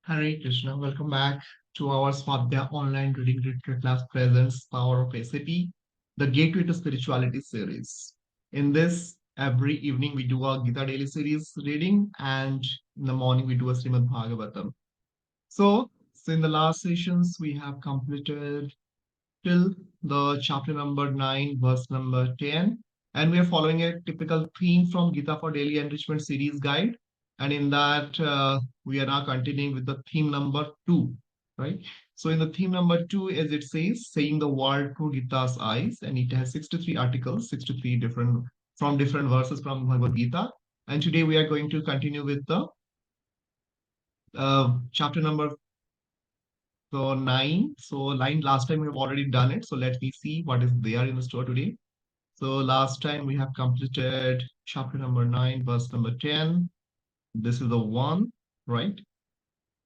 Hare Krishna. Welcome back to our Swadhyaya online reading retreat class presents Power of SAP, the Gateway to Spirituality series. In this, every evening we do a Gita daily series reading, and in the morning we do a Srimad Bhagavatam. So in the last sessions we have completed till the chapter number 9, verse number 10, and we are following a typical theme from Gita for Daily Enrichment series guide. And in that, we are now continuing with the theme number 2, right? So in the theme number 2, as it says, saying the world through Gita's eyes, and it has 63 articles, 63 different verses from Bhagavad-gītā. And today we are going to continue with the chapter number 9. So line last time we have already done it. So let me see what is there in the store today. So last time we have completed chapter number 9, verse number 10. This is the one, right?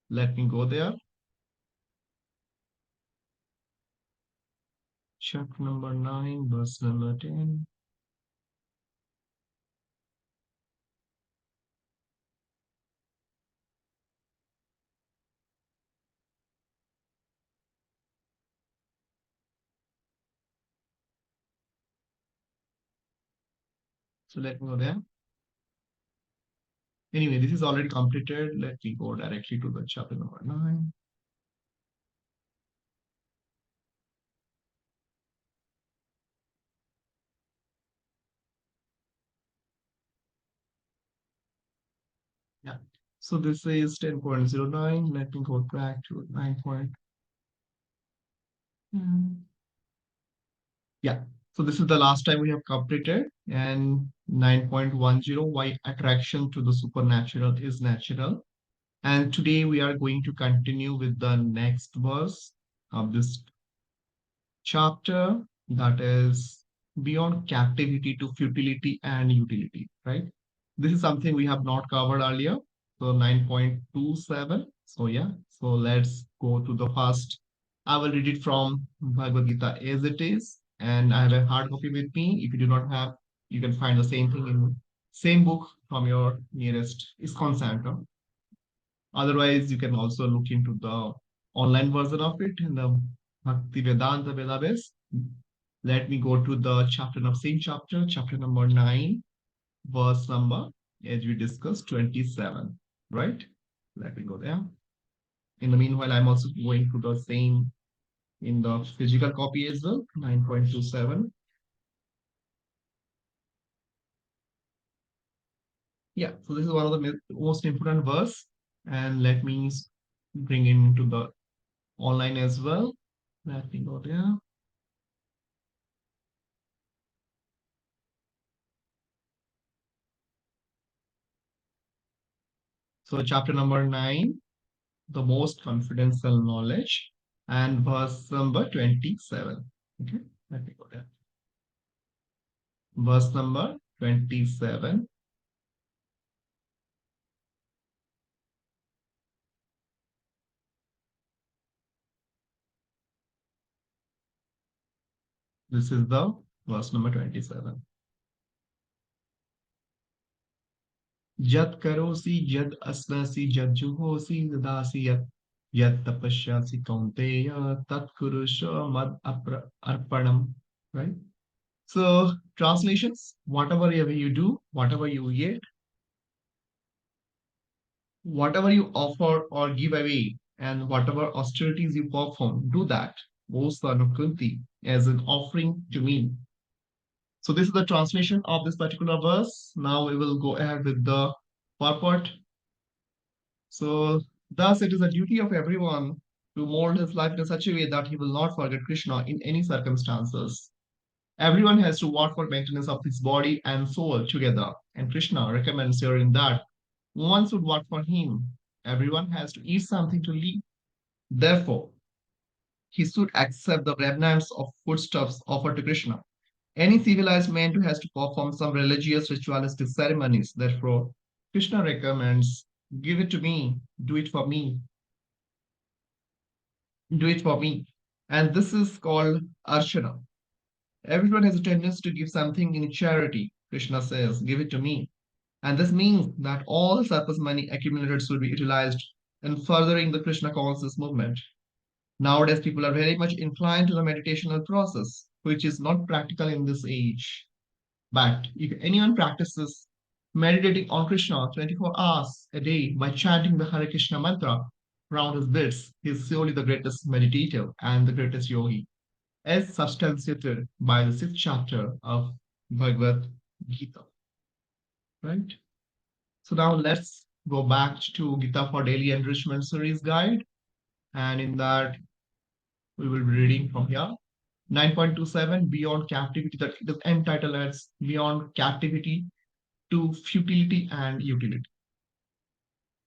Let me go there. Chapter number 9, verse number 10. So let me go there. Anyway, this is already completed. Let me go directly to the chapter number 9. Yeah. So this is 10.09. Let me go back to 9. Yeah. So this is the last time we have completed, and 9.10, why attraction to the supernatural is natural. And today we are going to continue with the next verse of this chapter, that is beyond captivity to futility and utility, right? This is something we have not covered earlier. So 9.27. So yeah, so let's go to the first. I will read it from Bhagavad-gītā as it is, and I have a hard copy with me. If you do not have, you can find the same thing in same book from your nearest ISKCON center. Otherwise, you can also look into the online version of it in the Bhakti Vedanta database. Let me go to the same chapter, chapter number 9, verse number, as we discussed, 27, right? Let me go there. In the meanwhile, I'm also going to the same in the physical copy as well, 9.27. Yeah, so this is one of the most important verse, and let me bring it into the online as well. Let me go there. So chapter number 9, the most confidential knowledge, and verse number 27. Okay, let me go there. Verse number 27. This is the verse number 27. Jat karoṣi, jat aśnāsi, jat juhoṣi, dadāsi, yat tapasyasi kaunteya, tat kuruṣva mad-arpaṇam. Right? So, translations, whatever you do, whatever you eat, whatever you offer or give away, and whatever austerities you perform, do that, O son of Kuntī, as an offering to me. So this is the translation of this particular verse. Now we will go ahead with the purport. So thus it is a duty of everyone to mold his life in such a way that he will not forget Krishna in any circumstances. Everyone has to work for maintenance of his body and soul together, and Krishna recommends herein that one should work for him. Everyone has to eat something to live. Therefore, he should accept the remnants of foodstuffs offered to Krishna. Any civilized man too has to perform some religious ritualistic ceremonies. Therefore, Krishna recommends, give it to me, do it for me, do it for me. And this is called arcana. Everyone has a tendency to give something in charity. Krishna says, give it to me. And this means that all surplus money accumulated should be utilized and furthering the Krishna conscious movement. Nowadays, people are very much inclined to the meditational process, which is not practical in this age. But if anyone practices meditating on Krishna 24 hours a day by chanting the Hare Krishna mantra around his beds, he is surely the greatest meditator and the greatest yogi, as substantiated by the sixth chapter of Bhagavad-gītā. Right? So now let's go back to Gita for Daily Enrichment Series Guide. And in that, we will be reading from here. 9.27 Beyond Captivity, that it is entitled as Beyond Captivity to Futility and Utility.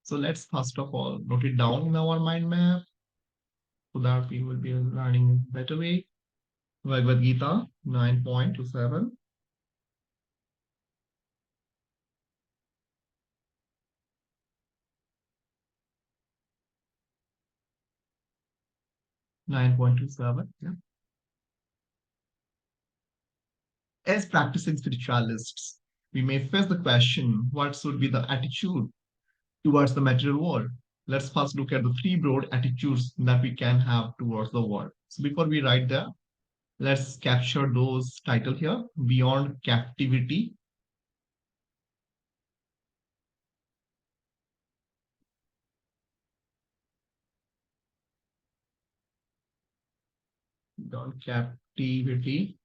So let's first of all note it down in our mind map so that we will be learning in a better way. Bhagavad-gītā 9.27. Yeah. As practicing spiritualists, we may face the question, what should be the attitude towards the material world? Let's first look at the three broad attitudes that we can have towards the world. So before we write there, let's capture those title here. Beyond Captivity. Beyond Captivity.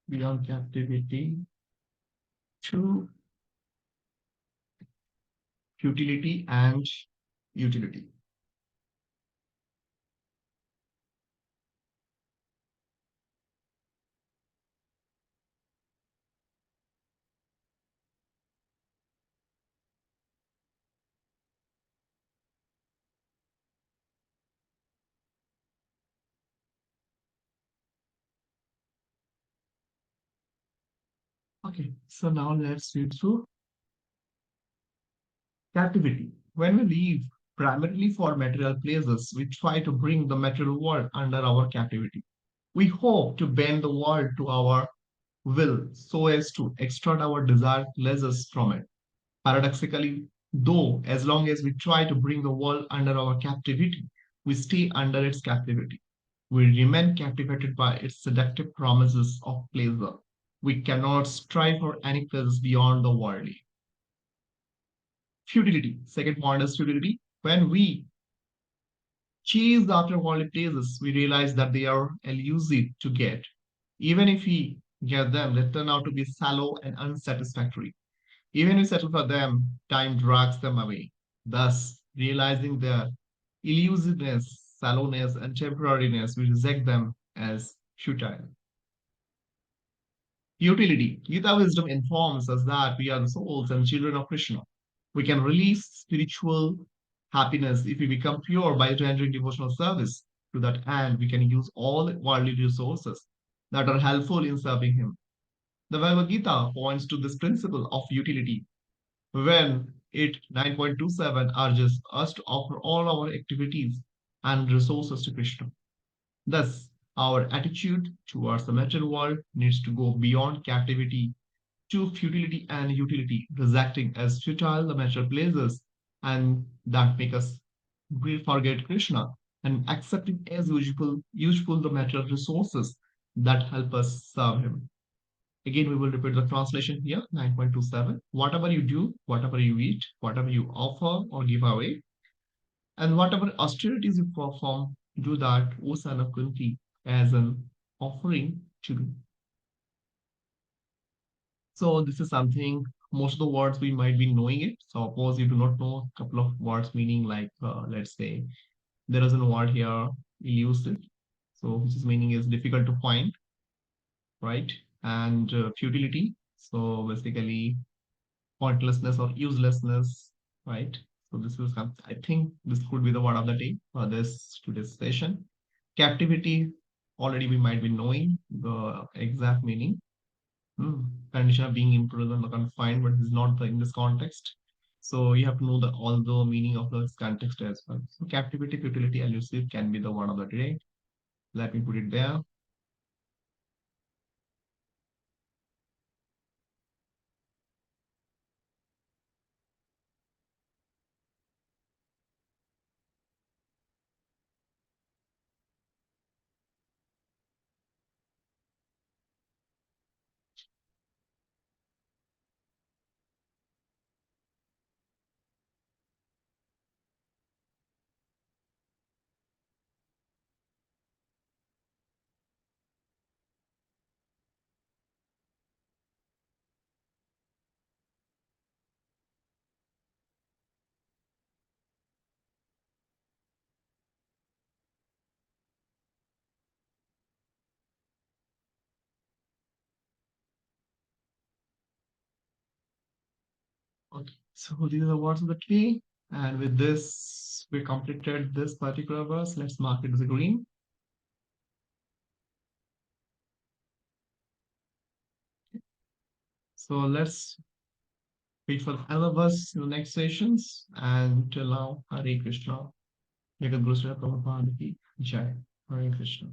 Beyond Captivity to Futility and Utility. Okay, so now let's read through captivity. When we live primarily for material pleasures, we try to bring the material world under our captivity. We hope to bend the world to our will so as to extract our desired pleasures from it. Paradoxically, though, as long as we try to bring the world under our captivity, we stay under its captivity. We remain captivated by its seductive promises of pleasure. We cannot strive for any pleasures beyond the worldly. Futility. Second point is futility. When we chase after worldly pleasures, we realize that they are elusive to get. Even if we get them, they turn out to be shallow and unsatisfactory. Even if we settle for them, time drags them away. Thus, realizing their elusiveness, shallowness, and temporariness, we reject them as futile. Utility. Gita wisdom informs us that we are the souls and children of Krishna. We can release spiritual happiness if we become pure by rendering devotional service. To that end, we can use all worldly resources that are helpful in serving Him. The Bhagavad Gita points to this principle of utility when it 9.27 urges us to offer all our activities and resources to Krishna. Thus, our attitude towards the material world needs to go beyond captivity to futility and utility, rejecting as futile the material pleasures and that make us forget Krishna, and accepting as useful the material resources that help us serve Him. Again, we will repeat the translation here, 9.27. Whatever you do, whatever you eat, whatever you offer or give away, and whatever austerities you perform, do that, O son of Kuntī, as an offering to me. So this is something, most of the words we might be knowing it. Suppose you do not know a couple of words meaning like, let's say, there is a word here, elusive. So which is meaning is difficult to find, right? And futility. So basically pointlessness or uselessness, right? So this is, I think this could be the word of the day for this today's session. Captivity, already we might be knowing the exact meaning. Condition of being imprisoned or confined, but this is not in this context. So you have to know the all the meaning of this context as well. So captivity, futility, elusive can be the word of the day. Let me put it there. Okay, so these are the words of the day. And with this, we completed this particular verse. Let's mark it as a green. So let's wait for other verse in the next sessions. And till now, Hare Krishna. Jagat Guru Srila Prabhupada ki Jai. Hare Krishna.